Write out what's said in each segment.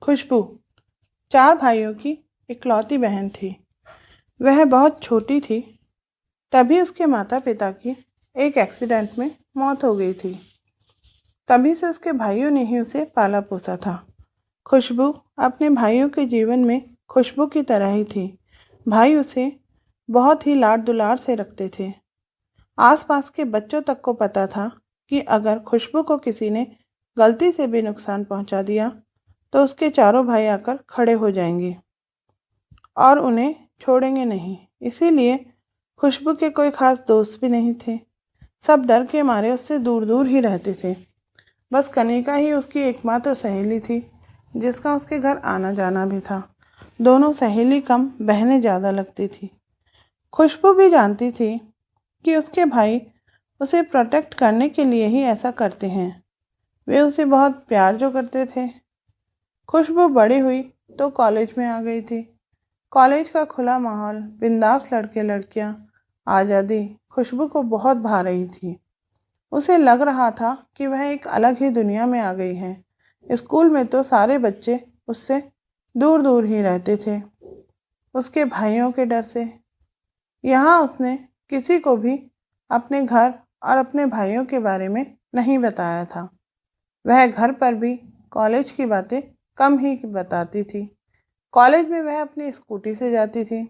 खुशबू 4 भाइयों की इकलौती बहन थी। वह बहुत छोटी थी, तभी उसके माता पिता की एक एक्सीडेंट में मौत हो गई थी। तभी से उसके भाइयों ने ही उसे पाला पोसा था। खुशबू अपने भाइयों के जीवन में खुशबू की तरह ही थी। भाई उसे बहुत ही लाड दुलार से रखते थे। आसपास के बच्चों तक को पता था कि अगर खुशबू को किसी ने गलती से भी नुकसान पहुंचा दिया तो उसके चारों भाई आकर खड़े हो जाएंगे और उन्हें छोड़ेंगे नहीं। इसीलिए खुशबू के कोई खास दोस्त भी नहीं थे। सब डर के मारे उससे दूर दूर ही रहते थे। बस कनिका ही उसकी एकमात्र सहेली थी, जिसका उसके घर आना जाना भी था। दोनों सहेली कम, बहनें ज़्यादा लगती थी। खुशबू भी जानती थी कि उसके भाई उसे प्रोटेक्ट करने के लिए ही ऐसा करते हैं। वे उसे बहुत प्यार जो करते थे। खुशबू बड़ी हुई तो कॉलेज में आ गई थी। कॉलेज का खुला माहौल, बिंदास लड़के लड़कियां, आज़ादी खुशबू को बहुत भा रही थी। उसे लग रहा था कि वह एक अलग ही दुनिया में आ गई है। स्कूल में तो सारे बच्चे उससे दूर दूर ही रहते थे, उसके भाइयों के डर से। यहाँ उसने किसी को भी अपने घर और अपने भाइयों के बारे में नहीं बताया था। वह घर पर भी कॉलेज की बातें कम ही बताती थी। कॉलेज में वह अपनी स्कूटी से जाती थी।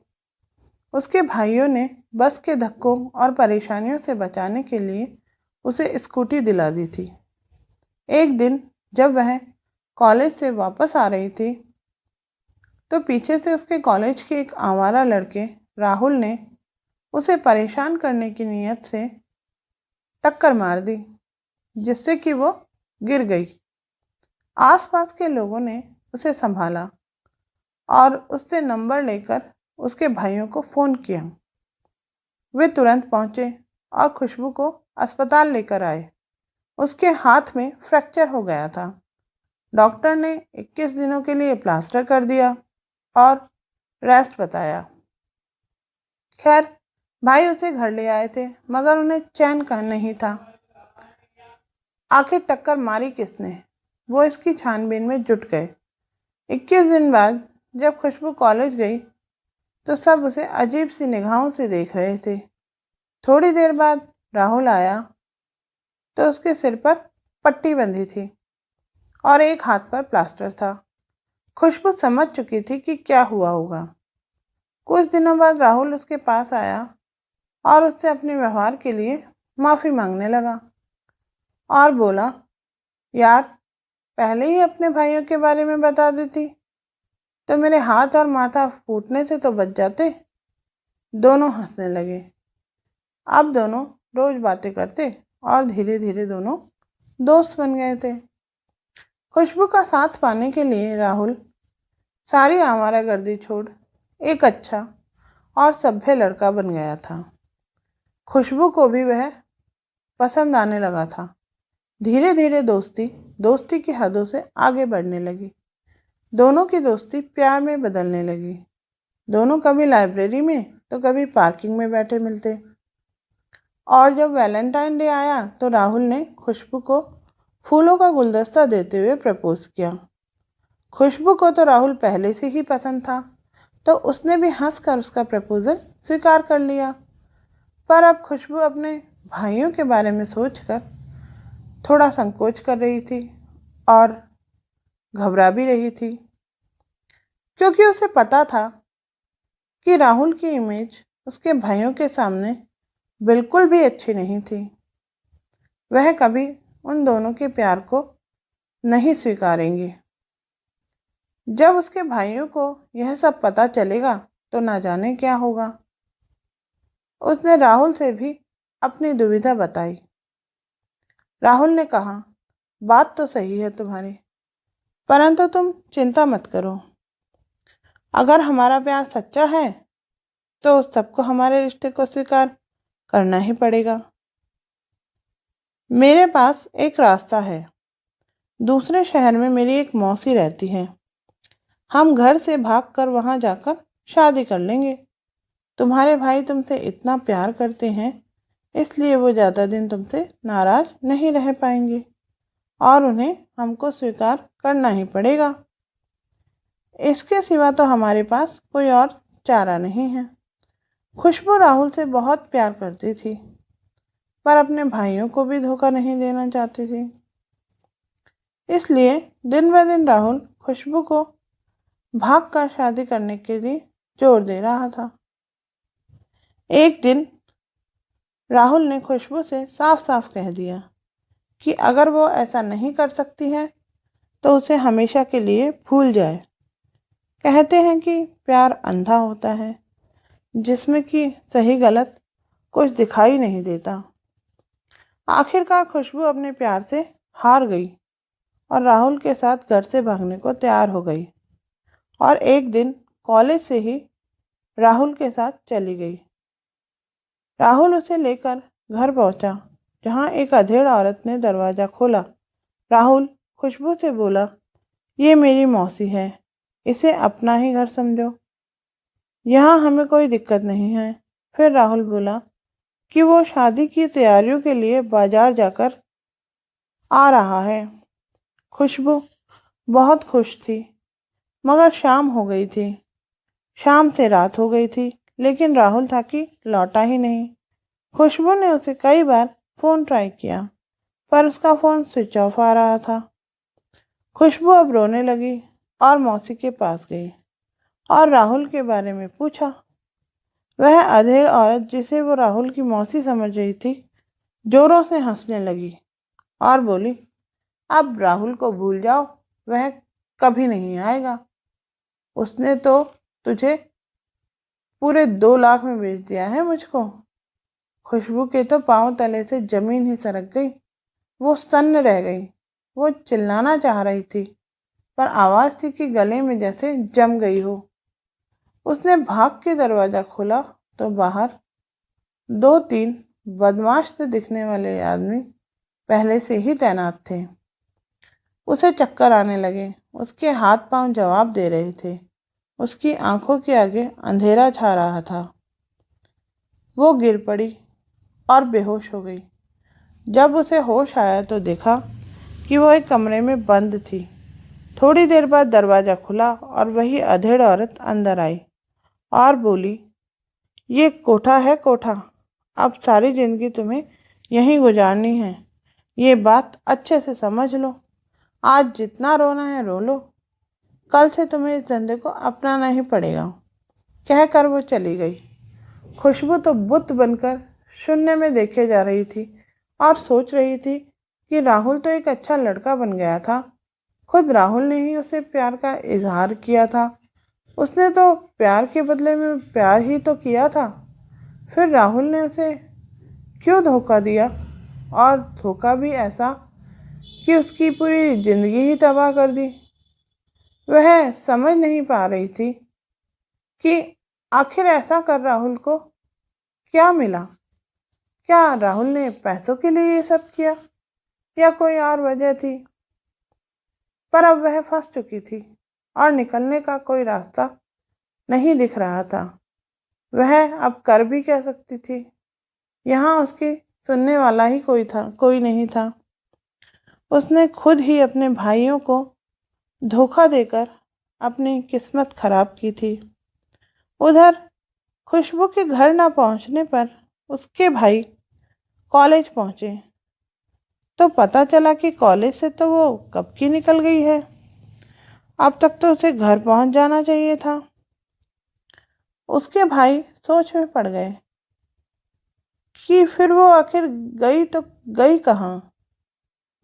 उसके भाइयों ने बस के धक्कों और परेशानियों से बचाने के लिए उसे स्कूटी दिला दी थी। एक दिन जब वह कॉलेज से वापस आ रही थी तो पीछे से उसके कॉलेज के एक आवारा लड़के राहुल ने उसे परेशान करने की नीयत से टक्कर मार दी, जिससे कि वो गिर गई। आसपास के लोगों ने उसे संभाला और उससे नंबर लेकर उसके भाइयों को फ़ोन किया। वे तुरंत पहुंचे और खुशबू को अस्पताल लेकर आए। उसके हाथ में फ्रैक्चर हो गया था। डॉक्टर ने 21 दिनों के लिए प्लास्टर कर दिया और रेस्ट बताया। खैर, भाई उसे घर ले आए थे, मगर उन्हें चैन का नहीं था। आखिर टक्कर मारी किसने, वो इसकी छानबीन में जुट गए। 21 दिन बाद जब खुशबू कॉलेज गई तो सब उसे अजीब सी निगाहों से देख रहे थे। थोड़ी देर बाद राहुल आया तो उसके सिर पर पट्टी बंधी थी और एक हाथ पर प्लास्टर था। खुशबू समझ चुकी थी कि क्या हुआ होगा। कुछ दिनों बाद राहुल उसके पास आया और उससे अपने व्यवहार के लिए माफ़ी मांगने लगा और बोला, यार, पहले ही अपने भाइयों के बारे में बता देती तो मेरे हाथ और माथा फूटने से तो बच जाते। दोनों हंसने लगे। अब दोनों रोज बातें करते और धीरे धीरे दोनों दोस्त बन गए थे। खुशबू का साथ पाने के लिए राहुल सारी आवारागर्दी छोड़ एक अच्छा और सभ्य लड़का बन गया था। खुशबू को भी वह पसंद आने लगा था। धीरे धीरे दोस्ती की हदों से आगे बढ़ने लगी। दोनों की दोस्ती प्यार में बदलने लगी। दोनों कभी लाइब्रेरी में तो कभी पार्किंग में बैठे मिलते। और जब वैलेंटाइन डे आया तो राहुल ने खुशबू को फूलों का गुलदस्ता देते हुए प्रपोज किया। खुशबू को तो राहुल पहले से ही पसंद था, तो उसने भी हंसकर उसका प्रपोजल स्वीकार कर लिया। पर अब खुशबू अपने भाइयों के बारे में सोचकर थोड़ा संकोच कर रही थी और घबरा भी रही थी, क्योंकि उसे पता था कि राहुल की इमेज उसके भाइयों के सामने बिल्कुल भी अच्छी नहीं थी। वह कभी उन दोनों के प्यार को नहीं स्वीकारेंगे। जब उसके भाइयों को यह सब पता चलेगा तो ना जाने क्या होगा। उसने राहुल से भी अपनी दुविधा बताई। राहुल ने कहा, बात तो सही है तुम्हारी, परंतु तुम चिंता मत करो। अगर हमारा प्यार सच्चा है तो सबको हमारे रिश्ते को स्वीकार करना ही पड़ेगा। मेरे पास एक रास्ता है। दूसरे शहर में मेरी एक मौसी रहती है। हम घर से भागकर वहां जाकर शादी कर लेंगे। तुम्हारे भाई तुमसे इतना प्यार करते हैं, इसलिए वो ज़्यादा दिन तुमसे नाराज नहीं रह पाएंगे और उन्हें हमको स्वीकार करना ही पड़ेगा। इसके सिवा तो हमारे पास कोई और चारा नहीं है। खुशबू राहुल से बहुत प्यार करती थी, पर अपने भाइयों को भी धोखा नहीं देना चाहती थी। इसलिए दिन ब दिन राहुल खुशबू को भागकर शादी करने के लिए जोर दे रहा था। एक दिन राहुल ने खुशबू से साफ साफ कह दिया कि अगर वो ऐसा नहीं कर सकती है तो उसे हमेशा के लिए भूल जाए। कहते हैं कि प्यार अंधा होता है, जिसमें कि सही गलत कुछ दिखाई नहीं देता। आखिरकार खुशबू अपने प्यार से हार गई और राहुल के साथ घर से भागने को तैयार हो गई और एक दिन कॉलेज से ही राहुल के साथ चली गई। राहुल उसे लेकर घर पहुंचा, जहां एक अधेड़ औरत ने दरवाज़ा खोला। राहुल खुशबू से बोला, ये मेरी मौसी है, इसे अपना ही घर समझो, यहाँ हमें कोई दिक्कत नहीं है। फिर राहुल बोला कि वो शादी की तैयारियों के लिए बाजार जाकर आ रहा है। खुशबू बहुत खुश थी, मगर शाम हो गई थी। शाम से रात हो गई थी, लेकिन राहुल था कि लौटा ही नहीं। खुशबू ने उसे कई बार फ़ोन ट्राई किया, पर उसका फ़ोन स्विच ऑफ आ रहा था। खुशबू अब रोने लगी और मौसी के पास गई और राहुल के बारे में पूछा। वह अधेड़ औरत, जिसे वो राहुल की मौसी समझ रही थी, जोरों से हंसने लगी और बोली, अब राहुल को भूल जाओ, वह कभी नहीं आएगा। उसने तो तुझे पूरे 2 लाख में बेच दिया है मुझको। खुशबू के तो पांव तले से जमीन ही सरक गई। वो सन्न रह गई। वो चिल्लाना चाह रही थी, पर आवाज़ थी कि गले में जैसे जम गई हो। उसने भाग के दरवाज़ा खोला तो बाहर 2-3 बदमाश से दिखने वाले आदमी पहले से ही तैनात थे। उसे चक्कर आने लगे। उसके हाथ पांव जवाब दे रहे थे। उसकी आंखों के आगे अंधेरा छा रहा था। वो गिर पड़ी और बेहोश हो गई। जब उसे होश आया तो देखा कि वो एक कमरे में बंद थी। थोड़ी देर बाद दरवाज़ा खुला और वही अधेड़ औरत अंदर आई और बोली, ये कोठा है कोठा, अब सारी ज़िंदगी तुम्हें यहीं गुजारनी है। ये बात अच्छे से समझ लो। आज जितना रोना है रो लो, कल से तुम्हें इस धंधे को अपनाना ही पड़ेगा। कहकर वो चली गई। खुशबू तो बुत बनकर शून्य में देखे जा रही थी और सोच रही थी कि राहुल तो एक अच्छा लड़का बन गया था। खुद राहुल ने ही उसे प्यार का इजहार किया था। उसने तो प्यार के बदले में प्यार ही तो किया था। फिर राहुल ने उसे क्यों धोखा दिया, और धोखा भी ऐसा कि उसकी पूरी जिंदगी ही तबाह कर दी। वह समझ नहीं पा रही थी कि आखिर ऐसा कर राहुल को क्या मिला। क्या राहुल ने पैसों के लिए ये सब किया या कोई और वजह थी। पर अब वह फंस चुकी थी और निकलने का कोई रास्ता नहीं दिख रहा था। वह अब कर भी क्या सकती थी। यहाँ उसकी सुनने वाला ही कोई नहीं था। उसने खुद ही अपने भाइयों को धोखा देकर अपनी किस्मत खराब की थी। उधर खुशबू के घर न पहुंचने पर उसके भाई कॉलेज पहुंचे तो पता चला कि कॉलेज से तो वो कब की निकल गई है। अब तक तो उसे घर पहुंच जाना चाहिए था। उसके भाई सोच में पड़ गए कि फिर वो आखिर गई तो गई कहाँ।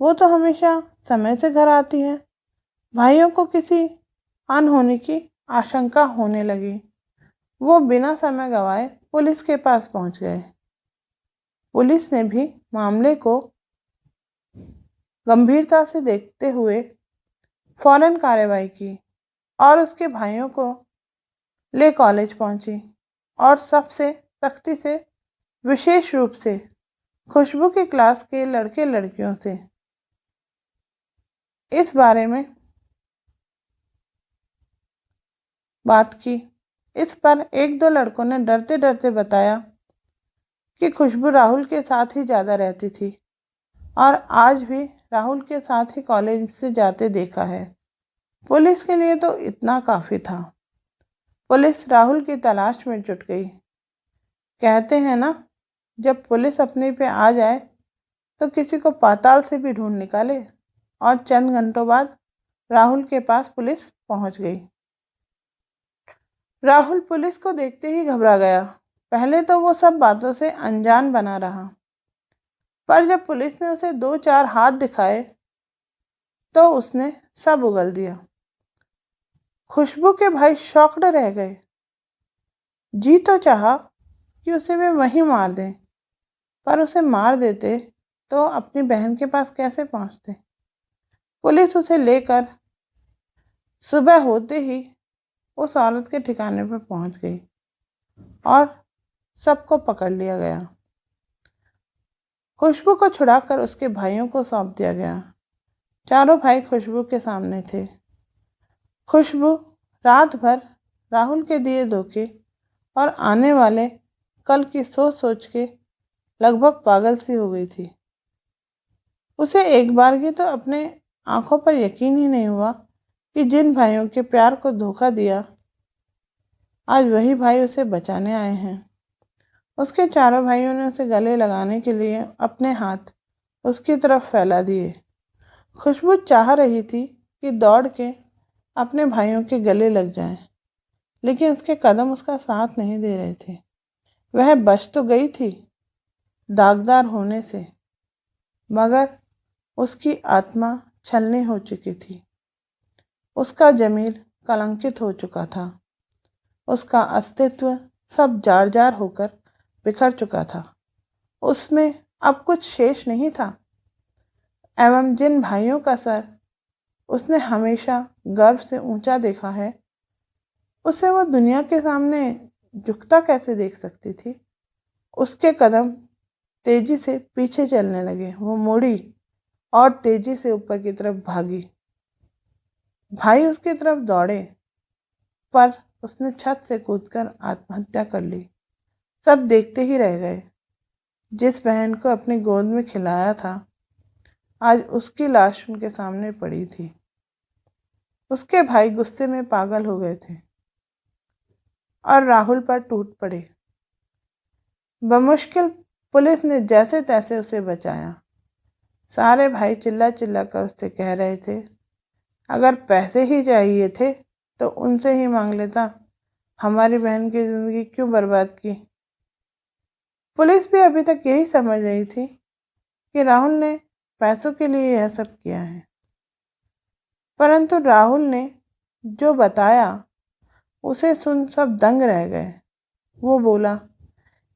वो तो हमेशा समय से घर आती है। भाइयों को किसी अनहोनी की आशंका होने लगी। वो बिना समय गंवाए पुलिस के पास पहुंच गए। पुलिस ने भी मामले को गंभीरता से देखते हुए फौरन कार्रवाई की और उसके भाइयों को ले कॉलेज पहुंची और सबसे सख्ती से, विशेष रूप से खुशबू के क्लास के लड़के लड़कियों से इस बारे में बात की। इस पर 1-2 लड़कों ने डरते डरते बताया कि खुशबू राहुल के साथ ही ज़्यादा रहती थी और आज भी राहुल के साथ ही कॉलेज से जाते देखा है। पुलिस के लिए तो इतना काफ़ी था। पुलिस राहुल की तलाश में जुट गई। कहते हैं ना, जब पुलिस अपने पे आ जाए तो किसी को पाताल से भी ढूंढ निकाले। और चंद घंटों बाद राहुल के पास पुलिस पहुंच गई। राहुल पुलिस को देखते ही घबरा गया। पहले तो वो सब बातों से अनजान बना रहा, पर जब पुलिस ने उसे 2-4 हाथ दिखाए तो उसने सब उगल दिया। खुशबू के भाई शॉक्ड रह गए। जी तो चाहा कि उसे वे वहीं मार दें, पर उसे मार देते तो अपनी बहन के पास कैसे पहुंचते। पुलिस उसे लेकर सुबह होते ही उस औरत के ठिकाने पर पहुंच गई और सबको पकड़ लिया गया। खुशबू को छुड़ाकर उसके भाइयों को सौंप दिया गया। चारों भाई खुशबू के सामने थे। खुशबू रात भर राहुल के दिए धोखे और आने वाले कल की सोच सोच के लगभग पागल सी हो गई थी। उसे एक बार की तो अपने आंखों पर यकीन ही नहीं हुआ कि जिन भाइयों के प्यार को धोखा दिया, आज वही भाई उसे बचाने आए हैं। उसके चारों भाइयों ने उसे गले लगाने के लिए अपने हाथ उसकी तरफ फैला दिए। खुशबू चाह रही थी कि दौड़ के अपने भाइयों के गले लग जाए, लेकिन उसके कदम उसका साथ नहीं दे रहे थे। वह बच तो गई थी दागदार होने से, मगर उसकी आत्मा छलनी हो चुकी थी। उसका जमीर कलंकित हो चुका था। उसका अस्तित्व सब जार जार होकर बिखर चुका था। उसमें अब कुछ शेष नहीं था। एवं जिन भाइयों का सर उसने हमेशा गर्व से ऊंचा देखा है, उसे वो दुनिया के सामने झुकता कैसे देख सकती थी। उसके कदम तेजी से पीछे चलने लगे। वो मुड़ी और तेजी से ऊपर की तरफ भागी। भाई उसकी तरफ दौड़े, पर उसने छत से कूदकर आत्महत्या कर ली। सब देखते ही रह गए। जिस बहन को अपनी गोद में खिलाया था, आज उसकी लाश उनके सामने पड़ी थी। उसके भाई गुस्से में पागल हो गए थे और राहुल पर टूट पड़े। बमुश्किल पुलिस ने जैसे तैसे उसे बचाया। सारे भाई चिल्ला चिल्ला कर उससे कह रहे थे, अगर पैसे ही चाहिए थे तो उनसे ही मांग लेता, हमारी बहन की ज़िंदगी क्यों बर्बाद की। पुलिस भी अभी तक यही समझ रही थी कि राहुल ने पैसों के लिए यह सब किया है, परंतु राहुल ने जो बताया उसे सुन सब दंग रह गए। वो बोला,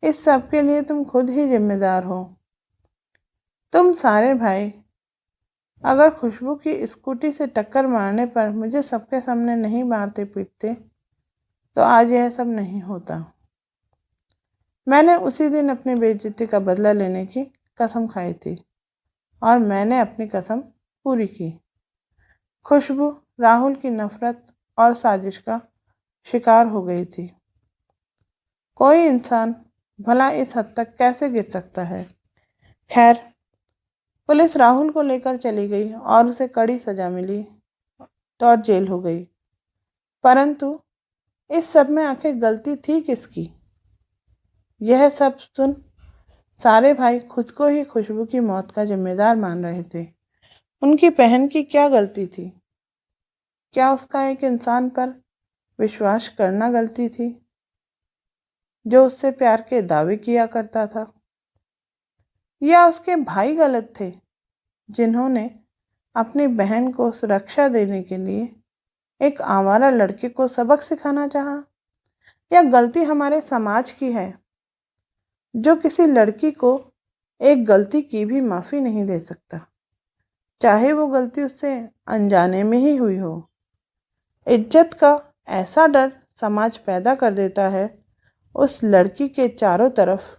इस सब के लिए तुम खुद ही जिम्मेदार हो। तुम सारे भाई अगर खुशबू की स्कूटी से टक्कर मारने पर मुझे सबके सामने नहीं मारते पीटते तो आज यह सब नहीं होता। मैंने उसी दिन अपनी बेइज्जती का बदला लेने की कसम खाई थी और मैंने अपनी कसम पूरी की। खुशबू राहुल की नफरत और साजिश का शिकार हो गई थी। कोई इंसान भला इस हद तक कैसे गिर सकता है। खैर, पुलिस राहुल को लेकर चली गई और उसे कड़ी सजा मिली तो जेल हो गई। परंतु इस सब में आखिर गलती थी किसकी? यह सब सुन सारे भाई खुद को ही खुशबू की मौत का जिम्मेदार मान रहे थे। उनकी बहन की क्या गलती थी? क्या उसका एक इंसान पर विश्वास करना गलती थी जो उससे प्यार के दावे किया करता था? या उसके भाई गलत थे जिन्होंने अपनी बहन को सुरक्षा देने के लिए एक आवारा लड़के को सबक सिखाना चाहा? या गलती हमारे समाज की है जो किसी लड़की को एक गलती की भी माफ़ी नहीं दे सकता, चाहे वो गलती उससे अनजाने में ही हुई हो। इज्जत का ऐसा डर समाज पैदा कर देता है उस लड़की के चारों तरफ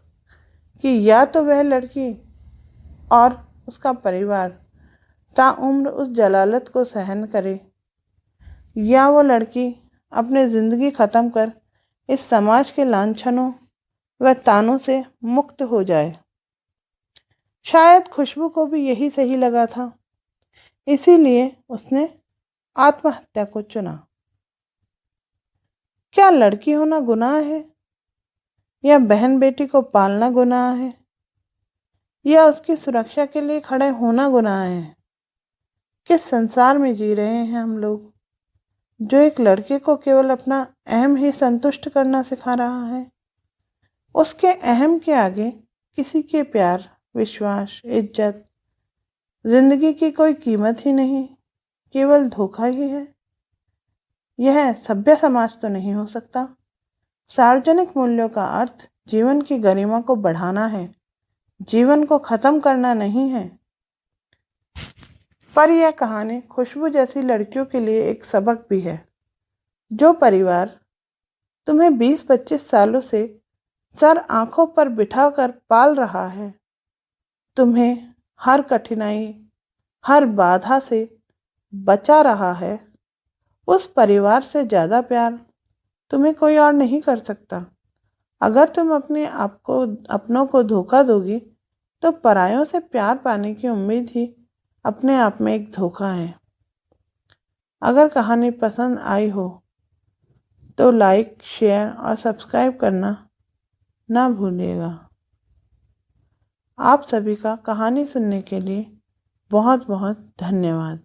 कि या तो वह लड़की और उसका परिवार ताउम्र उस जलालत को सहन करे, या वो लड़की अपनी ज़िंदगी ख़त्म कर इस समाज के लांछनों व तानों से मुक्त हो जाए। शायद खुशबू को भी यही सही लगा था, इसीलिए उसने आत्महत्या को चुना। क्या लड़की होना गुनाह है, या बहन बेटी को पालना गुनाह है, या उसकी सुरक्षा के लिए खड़े होना गुनाह है? किस संसार में जी रहे हैं हम लोग, जो एक लड़के को केवल अपना अहम ही संतुष्ट करना सिखा रहा है। उसके अहम के आगे किसी के प्यार, विश्वास, इज्जत, जिंदगी की कोई कीमत ही नहीं, केवल धोखा ही है। यह सभ्य समाज तो नहीं हो सकता। सार्वजनिक मूल्यों का अर्थ जीवन की गरिमा को बढ़ाना है, जीवन को खत्म करना नहीं है। पर यह कहानी खुशबू जैसी लड़कियों के लिए एक सबक भी है। जो परिवार तुम्हें 20-25 सालों से सर आंखों पर बिठाकर पाल रहा है, तुम्हें हर कठिनाई, हर बाधा से बचा रहा है, उस परिवार से ज़्यादा प्यार तुम्हें कोई और नहीं कर सकता। अगर तुम अपने आप को, अपनों को धोखा दोगी, तो परायों से प्यार पाने की उम्मीद ही अपने आप में एक धोखा है। अगर कहानी पसंद आई हो तो लाइक, शेयर और सब्सक्राइब करना ना भूलिएगा। आप सभी का कहानी सुनने के लिए बहुत बहुत धन्यवाद।